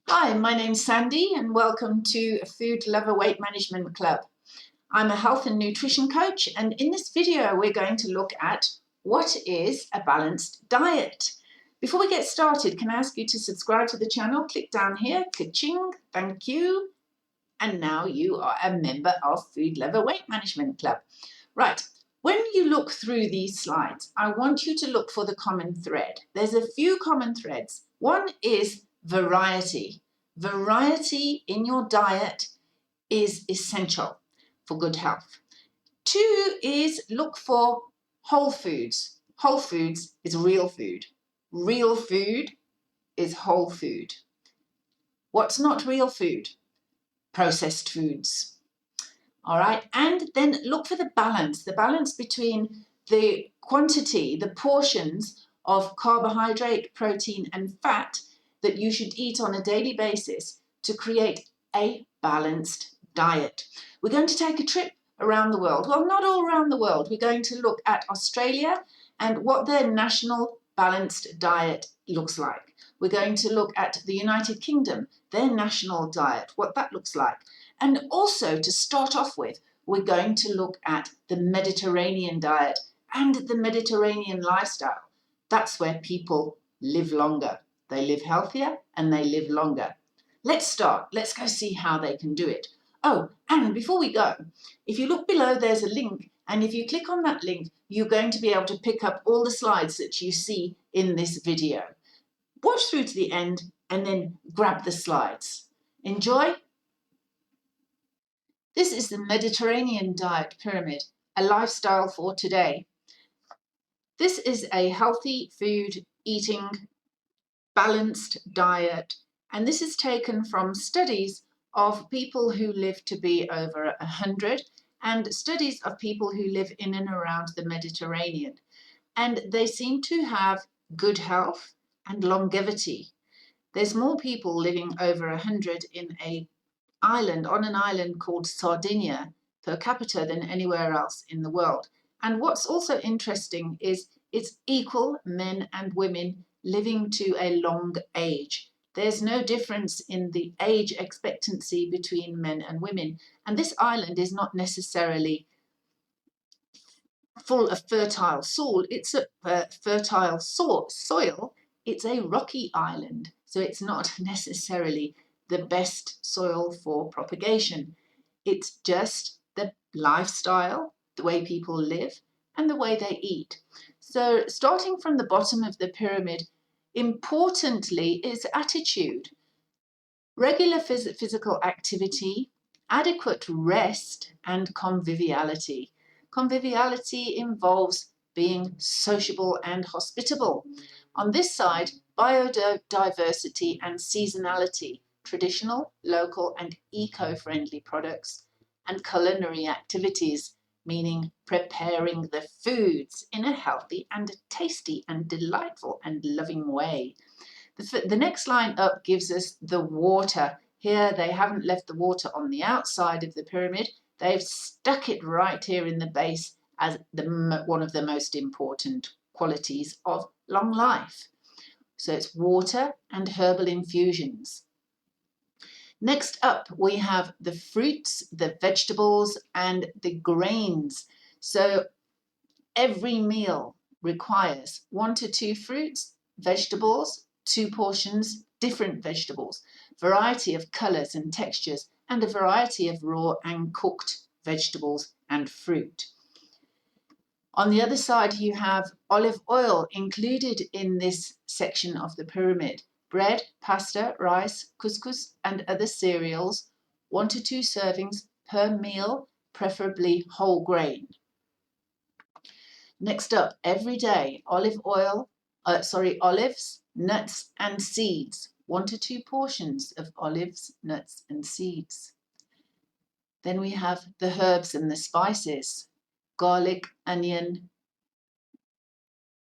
Hi, my name's Sandy and welcome to Food Lover Weight Management Club. I'm a health and nutrition coach, and in this video we're going to look at what is a balanced diet. Before we get started, can I ask you to subscribe to the channel? Click down here, ka-ching, thank you. And now you are a member of Food Lover Weight Management Club. Right, when you look through these slides, I want you to look for the common thread. There's a few common threads. One is variety. Variety in your diet is essential for good health. Two is look for whole foods. Whole foods is real food. Real food is whole food. What's not real food? Processed foods. All right, and then look for the balance between the quantity, the portions of carbohydrate, protein, and fat that you should eat on a daily basis to create a balanced diet. We're going to take a trip around the world. Well, not all around the world. We're going to look at Australia and what their national balanced diet looks like. We're going to look at the United Kingdom, their national diet, what that looks like. And also, to start off with, we're going to look at the Mediterranean diet and the Mediterranean lifestyle. That's where people live longer. They live healthier and they live longer. Let's start. Let's go see how they can do it. Oh, and before we go, if you look below, there's a link. And if you click on that link, you're going to be able to pick up all the slides that you see in this video. Watch through to the end and then grab the slides. Enjoy. This is the Mediterranean diet pyramid, a lifestyle for today. This is a healthy food eating, balanced diet, and this is taken from studies of people who live to be over 100 and studies of people who live in and around the Mediterranean. And they seem to have good health and longevity. There's more people living over 100 on an island called Sardinia per capita than anywhere else in the world. And what's also interesting is it's equal men and women living to a long age. There's no difference in the age expectancy between men and women. And this island is not necessarily full of fertile soil. It's a fertile soil. It's a rocky island, so it's not necessarily the best soil for propagation. It's just the lifestyle, the way people live, and the way they eat. So starting from the bottom of the pyramid, importantly is attitude. Regular physical activity, adequate rest, and conviviality. Conviviality involves being sociable and hospitable. On this side, biodiversity and seasonality, traditional, local, and eco-friendly products, and culinary activities, meaning preparing the foods in a healthy and tasty and delightful and loving way. The next line up gives us the water. Here they haven't left the water on the outside of the pyramid. They've stuck it right here in the base as one of the most important qualities of long life. So it's water and herbal infusions. Next up, we have the fruits, the vegetables, and the grains. So every meal requires 1 to 2 fruits, vegetables, 2 portions, different vegetables, variety of colours and textures, and a variety of raw and cooked vegetables and fruit. On the other side, you have olive oil included in this section of the pyramid. Bread, pasta, rice, couscous, and other cereals, 1 to 2 servings per meal, preferably whole grain. Next up, every day, olives, nuts, and seeds. 1 to 2 portions of olives, nuts, and seeds. Then we have the herbs and the spices. Garlic, onion,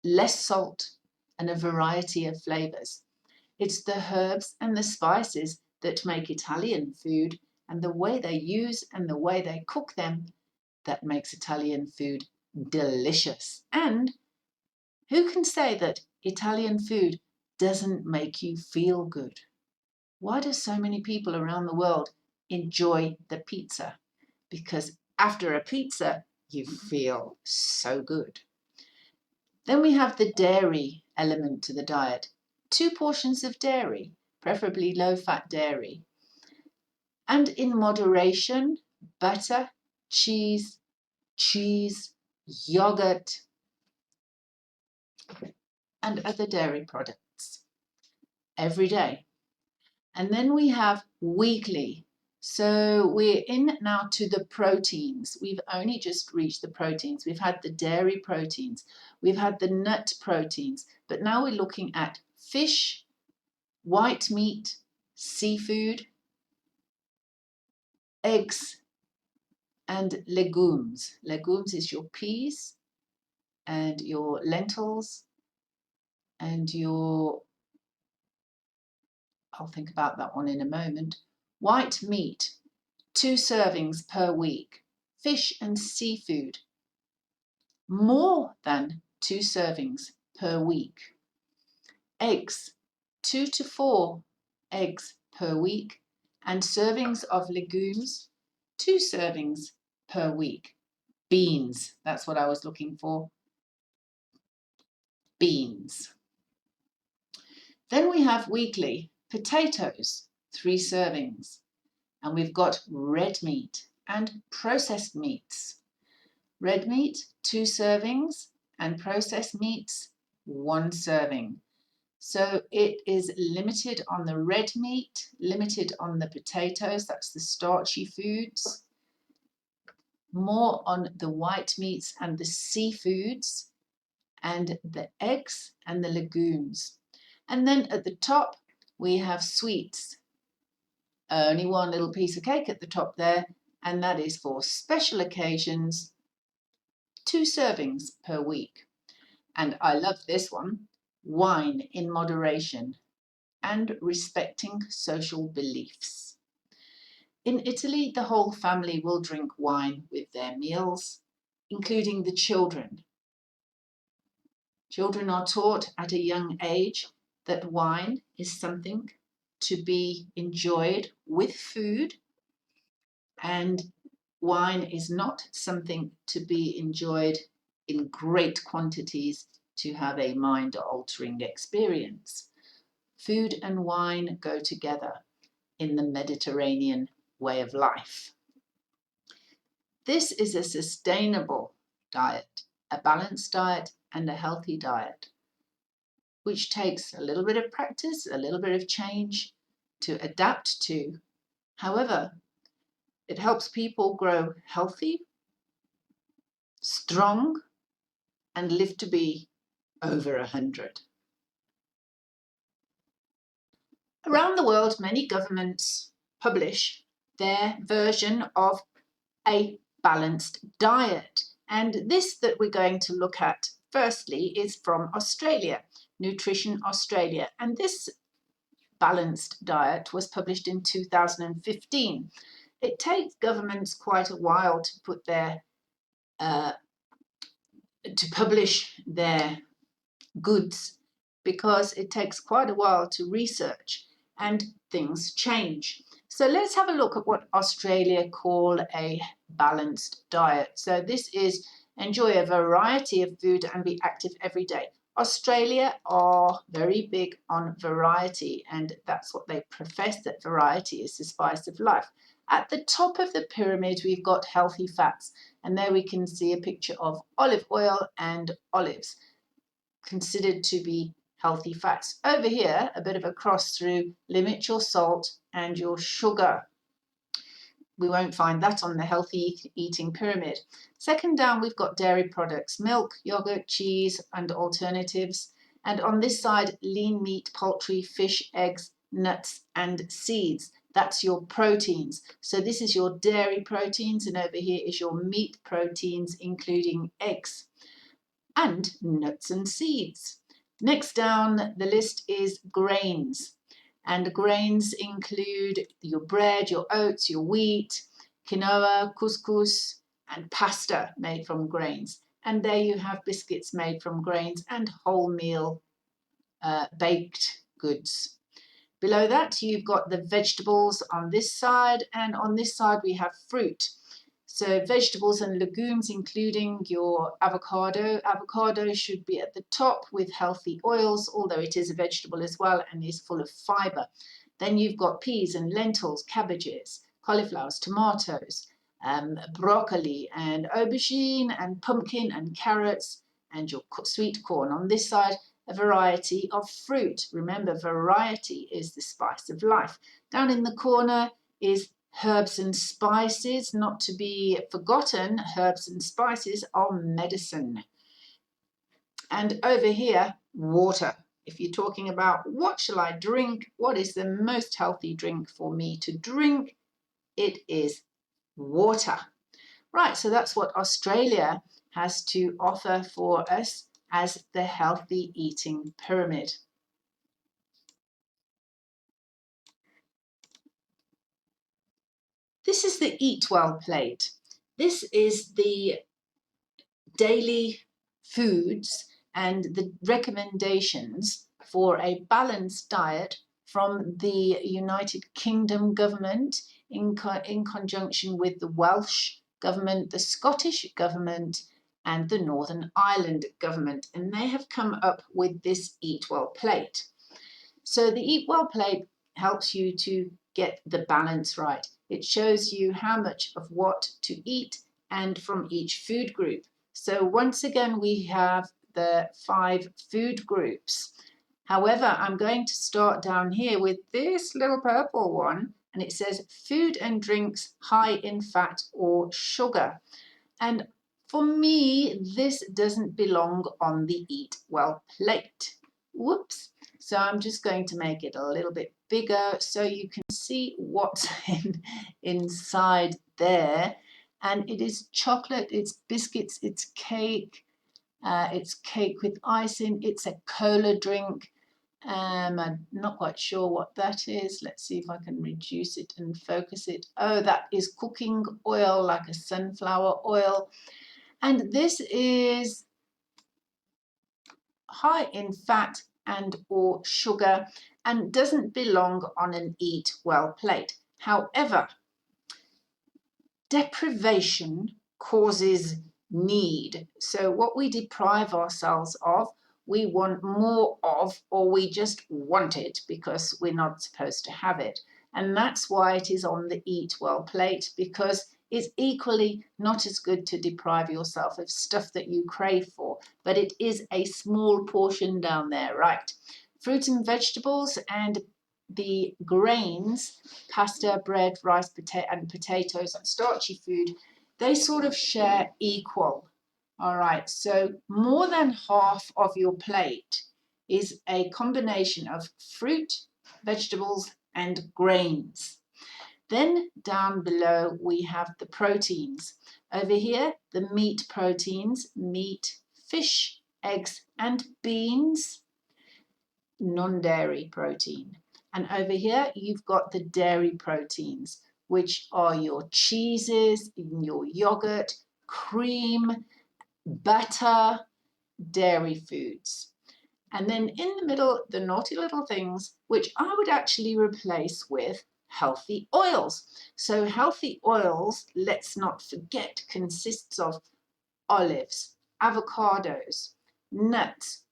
less salt, and a variety of flavors. It's the herbs and the spices that make Italian food, and the way they use and the way they cook them that makes Italian food delicious. And who can say that Italian food doesn't make you feel good? Why do so many people around the world enjoy the pizza? Because after a pizza, you feel so good. Then we have the dairy element to the diet. 2 portions of dairy, preferably low-fat dairy. And in moderation, butter, cheese, yogurt, and other dairy products every day. And then we have weekly. So we're in now to the proteins. We've only just reached the proteins. We've had the dairy proteins. We've had the nut proteins. But now we're looking at fish, white meat, seafood, eggs, and legumes. Legumes is your peas and your lentils and your, I'll think about that one in a moment. White meat, 2 servings per week. Fish and seafood, more than 2 servings per week. Eggs, 2 to 4 eggs per week. And servings of legumes, 2 servings per week. Beans, that's what I was looking for. Beans. Then we have weekly potatoes, 3 servings. And we've got red meat and processed meats. Red meat, 2 servings, and processed meats, 1 serving. So it is limited on the red meat, limited on the potatoes, that's the starchy foods, more on the white meats and the seafoods, and the eggs and the legumes. And then at the top, we have sweets. Only 1 little piece of cake at the top there, and that is for special occasions, 2 servings per week. And I love this one, wine in moderation and respecting social beliefs. In Italy, the whole family will drink wine with their meals, including the children. Children are taught at a young age that wine is something to be enjoyed with food, and wine is not something to be enjoyed in great quantities to have a mind-altering experience. Food and wine go together in the Mediterranean way of life. This is a sustainable diet, a balanced diet and a healthy diet, which takes a little bit of practice, a little bit of change to adapt to. However, it helps people grow healthy, strong, and live to be over 100. Around the world, many governments publish their version of a balanced diet. And this that we're going to look at firstly is from Australia, Nutrition Australia. And this balanced diet was published in 2015. It takes governments quite a while to put their to publish their goods, because it takes quite a while to research and things change. So let's have a look at what Australia call a balanced diet. So this is enjoy a variety of food and be active every day. Australia are very big on variety, and that's what they profess, that variety is the spice of life. At the top of the pyramid, we've got healthy fats, and there we can see a picture of olive oil and olives, considered to be healthy fats. Over here, a bit of a cross through, limit your salt and your sugar. We won't find that on the healthy eating pyramid. Second down, we've got dairy products, milk, yogurt, cheese, and alternatives. And on this side, lean meat, poultry, fish, eggs, nuts, and seeds. That's your proteins. So this is your dairy proteins, and over here is your meat proteins, including eggs and nuts and seeds. Next down the list is grains. And grains include your bread, your oats, your wheat, quinoa, couscous, and pasta made from grains. And there you have biscuits made from grains and wholemeal baked goods. Below that, you've got the vegetables on this side, and on this side we have fruit. So vegetables and legumes, including your avocado. Avocado should be at the top with healthy oils, although it is a vegetable as well and is full of fiber. Then you've got peas and lentils, cabbages, cauliflowers, tomatoes, broccoli and aubergine and pumpkin and carrots and your sweet corn. On this side, a variety of fruit. Remember, variety is the spice of life. Down in the corner is herbs and spices, not to be forgotten. Herbs and spices are medicine. And over here, water. If you're talking about what shall I drink, what is the most healthy drink for me to drink, it is water. Right, so that's what Australia has to offer for us as the healthy eating pyramid. This is the Eat Well plate. This is the daily foods and the recommendations for a balanced diet from the United Kingdom government in conjunction with the Welsh government, the Scottish government, and the Northern Ireland government. And they have come up with this Eat Well plate. So the Eat Well plate helps you to get the balance right. It shows you how much of what to eat and from each food group. So once again, we have the 5 food groups. However, I'm going to start down here with this little purple one, and it says food and drinks high in fat or sugar. And for me, this doesn't belong on the Eat Well plate. Whoops. So I'm just going to make it a little bit bigger so you can see what's inside there. And it is chocolate, it's biscuits, it's cake with icing, it's a cola drink. I'm not quite sure what that is. Let's see if I can reduce it and focus it. Oh, that is cooking oil, like a sunflower oil. And this is high in fat and or sugar and doesn't belong on an Eat Well plate. However, deprivation causes need. So what we deprive ourselves of, we want more of, or we just want it because we're not supposed to have it. And that's why it is on the Eat Well plate, because it's equally not as good to deprive yourself of stuff that you crave for, but it is a small portion down there, right? Fruit and vegetables and the grains, pasta, bread, rice, and potatoes and starchy food, they sort of share equal. All right, so more than half of your plate is a combination of fruit, vegetables, and grains. Then down below we have the proteins. Over here, the meat proteins, meat, fish, eggs, and beans, non-dairy protein. And over here, you've got the dairy proteins, which are your cheeses, your yogurt, cream, butter, dairy foods. And then in the middle, the naughty little things, which I would actually replace with healthy oils. So healthy oils, let's not forget, consists of olives, avocados, nuts,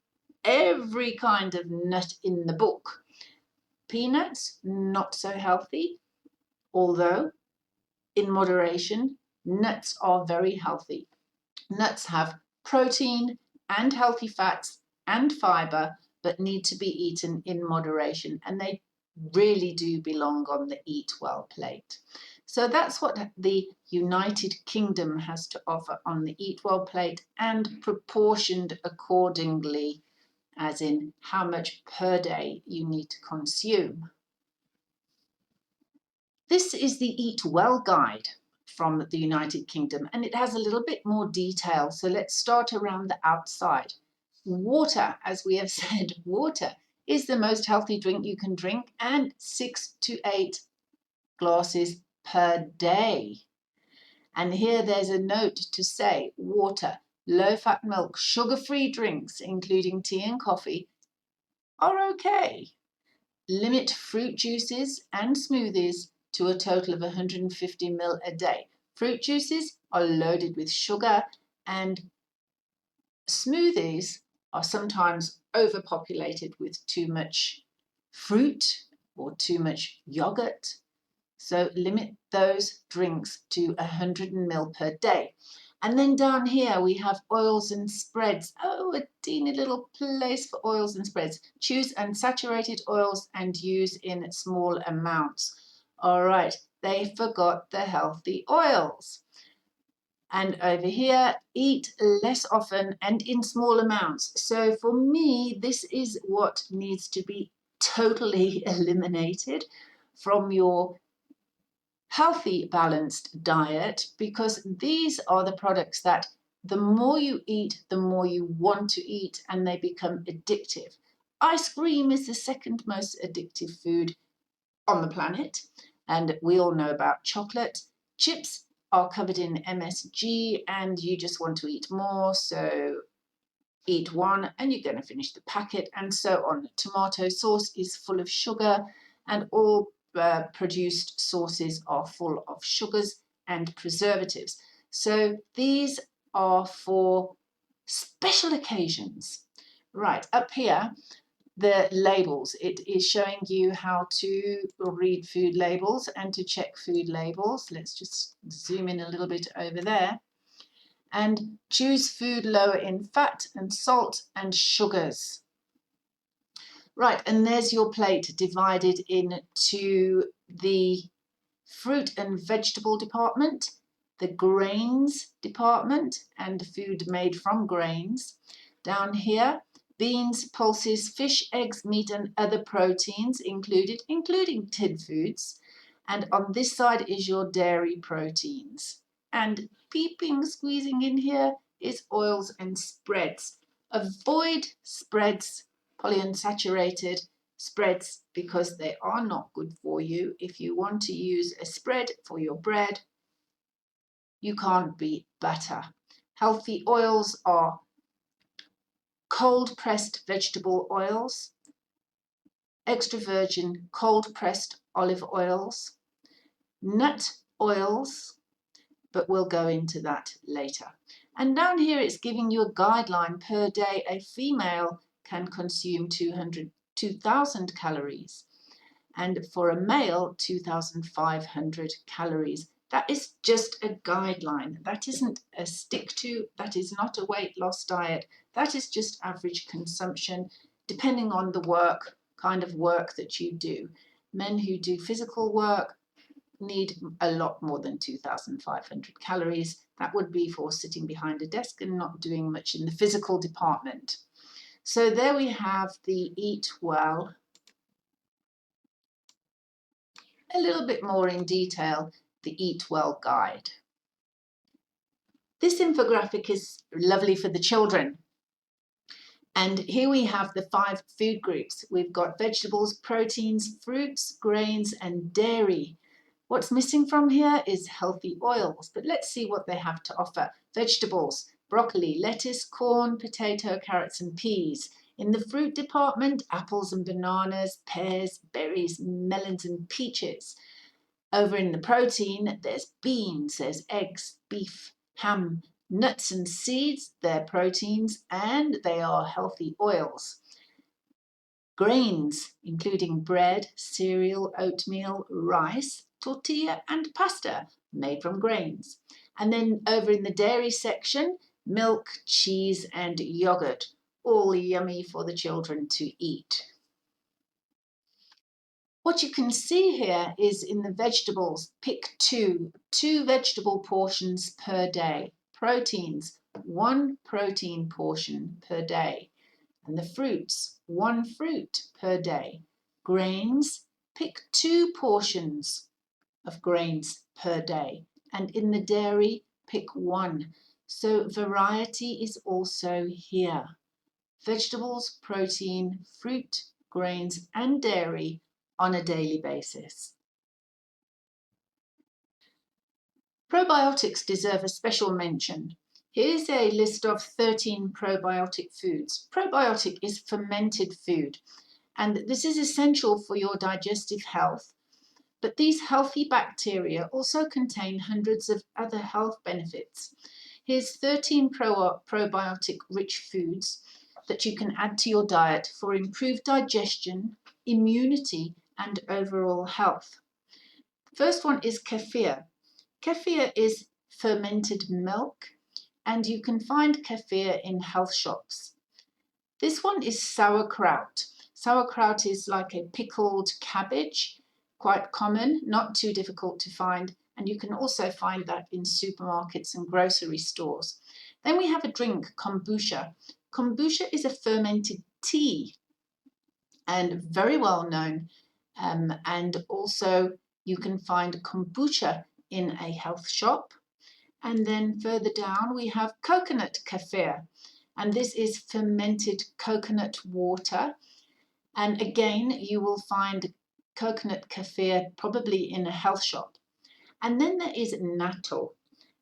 every kind of nut in the book. Peanuts, not so healthy, although in moderation, nuts are very healthy. Nuts have protein and healthy fats and fiber, but need to be eaten in moderation, and they really do belong on the Eat Well plate. So that's what the United Kingdom has to offer on the Eat Well plate, and proportioned accordingly, as in how much per day you need to consume. This is the Eat Well guide from the United Kingdom, and it has a little bit more detail. So let's start around the outside. Water, as we have said, water is the most healthy drink you can drink, and 6 to 8 glasses per day. And here there's a note to say water, low-fat milk, sugar-free drinks, including tea and coffee, are okay. limit fruit juices and smoothies to a total of 150 ml a day. Fruit juices are loaded with sugar, and smoothies are sometimes overpopulated with too much fruit or too much yogurt. So limit those drinks to 100 ml per day. And then down here we have oils and spreads. Oh, a teeny little place for oils and spreads. Choose unsaturated oils and use in small amounts. All right, they forgot the healthy oils. And over here, eat less often and in small amounts. So for me, this is what needs to be totally eliminated from your healthy, balanced diet, because these are the products that the more you eat, the more you want to eat, and they become addictive. Ice cream is the second most addictive food on the planet, and we all know about chocolate. Chips are covered in MSG, and you just want to eat more, so eat one and you're going to finish the packet, and so on. Tomato sauce is full of sugar, and all produced sauces are full of sugars and preservatives. So these are for special occasions. Right, up here, the labels. It is showing you how to read food labels and to check food labels. Let's just zoom in a little bit over there. And choose food lower in fat and salt and sugars. Right, and there's your plate divided into the fruit and vegetable department, the grains department, and food made from grains. Down here, beans, pulses, fish, eggs, meat, and other proteins included, including tinned foods. And on this side is your dairy proteins. And peeping, squeezing in here is oils and spreads. Avoid spreads, polyunsaturated spreads, because they are not good for you. If you want to use a spread for your bread, you can't beat butter. Healthy oils are cold pressed vegetable oils, extra virgin cold pressed olive oils, nut oils, but we'll go into that later. And down here it's giving you a guideline. Per day a female can consume 2,000 calories, and for a male 2,500 calories. That is just a guideline. That isn't a stick to, that is not a weight loss diet. That is just average consumption, depending on the kind of work that you do. Men who do physical work need a lot more than 2,500 calories. That would be for sitting behind a desk and not doing much in the physical department. So there we have the Eat Well, a little bit more in detail, the Eat Well guide. This infographic is lovely for the children. And here we have the 5 food groups. We've got vegetables, proteins, fruits, grains, and dairy. What's missing from here is healthy oils, but let's see what they have to offer. Vegetables, broccoli, lettuce, corn, potato, carrots, and peas. In the fruit department, apples and bananas, pears, berries, melons, and peaches. Over in the protein, there's beans, there's eggs, beef, ham, nuts and seeds. They're proteins and they are healthy oils. Grains, including bread, cereal, oatmeal, rice, tortilla, and pasta, made from grains. And then over in the dairy section, milk, cheese, and yogurt, all yummy for the children to eat. What you can see here is in the vegetables, pick two vegetable portions per day. Proteins, 1 protein portion per day. And the fruits, 1 fruit per day. Grains, pick 2 portions of grains per day. And in the dairy, pick 1. So variety is also here. Vegetables, protein, fruit, grains, and dairy on a daily basis. Probiotics deserve a special mention. Here's a list of 13 probiotic foods. Probiotic is fermented food, And this is essential for your digestive health. But these healthy bacteria also contain hundreds of other health benefits. Here's 13 probiotic-rich foods that you can add to your diet for improved digestion, immunity, and overall health. First one is kefir. Kefir is fermented milk, and you can find kefir in health shops. This one is sauerkraut. Sauerkraut is like a pickled cabbage, quite common, not too difficult to find, and you can also find that in supermarkets and grocery stores. Then we have a drink, kombucha. Kombucha is a fermented tea and very well known, and also you can find kombucha in a health shop. And then further down we have coconut kefir, and this is fermented coconut water. And again, you will find coconut kefir probably in a health shop. And then there is natto.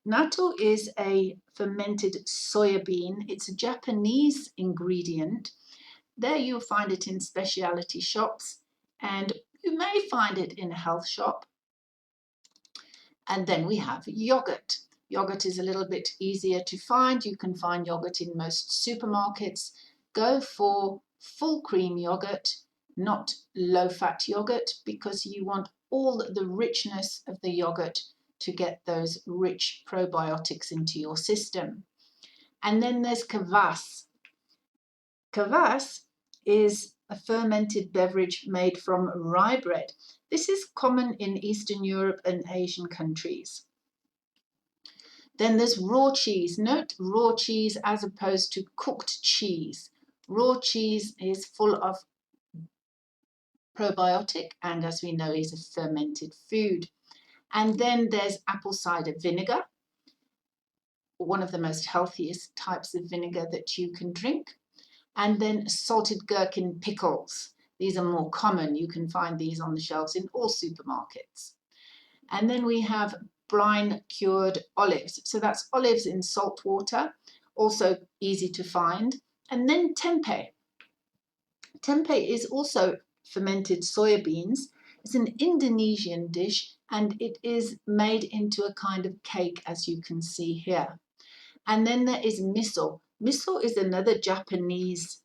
Natto is a fermented soya bean. It's a Japanese ingredient. There you'll find it in specialty shops, and you may find it in a health shop. And then we have yogurt. Yogurt is a little bit easier to find. You can find yogurt in most supermarkets. Go for full cream yogurt, not low-fat yogurt, because you want all the richness of the yogurt to get those rich probiotics into your system. And then there's kvass. Kvass is a fermented beverage made from rye bread. This is common in Eastern Europe and Asian countries. Then there's raw cheese. Note raw cheese as opposed to cooked cheese. Raw cheese is full of probiotic and, as we know, is a fermented food. And then there's apple cider vinegar, one of the most healthiest types of vinegar that you can drink. And then salted gherkin pickles. These are more common. You can find these on the shelves in all supermarkets. And then we have brine cured olives. So that's olives in salt water, also easy to find. And then tempeh. Tempeh is also fermented soya beans. It's an Indonesian dish, and it is made into a kind of cake, as you can see here. And then there is miso. Miso is another Japanese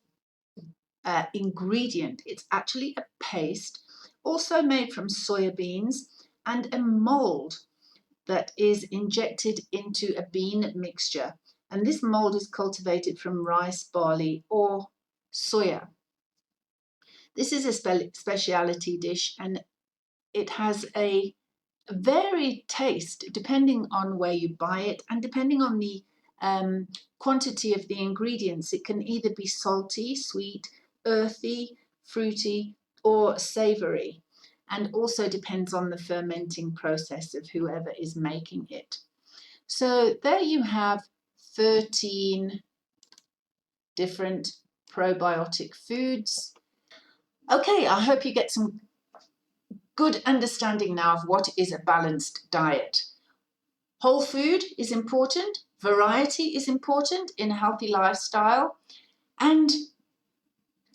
ingredient. It's actually a paste, also made from soya beans, and a mold that is injected into a bean mixture. And this mold is cultivated from rice, barley, or soya. This is a specialty dish, and it has a varied taste depending on where you buy it and depending on the quantity of the ingredients. It can either be salty, sweet, earthy, fruity, or savory, and also depends on the fermenting process of whoever is making it. So there you have 13 different probiotic foods. Okay, I hope you get some good understanding now of what is a balanced diet. Whole food is important, variety is important in a healthy lifestyle, and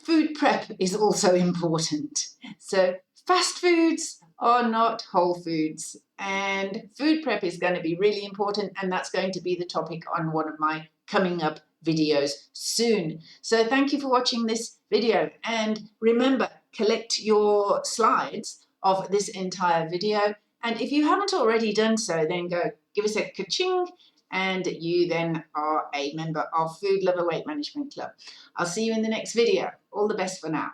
food prep is also important. So fast foods are not whole foods, and food prep is going to be really important, and that's going to be the topic on one of my coming up videos soon. So thank you for watching this video, and remember, collect your slides of this entire video, and if you haven't already done so, then go give us a ka-ching, and you then are a member of Food Lover Weight Management Club. I'll see you in the next video. All the best for now.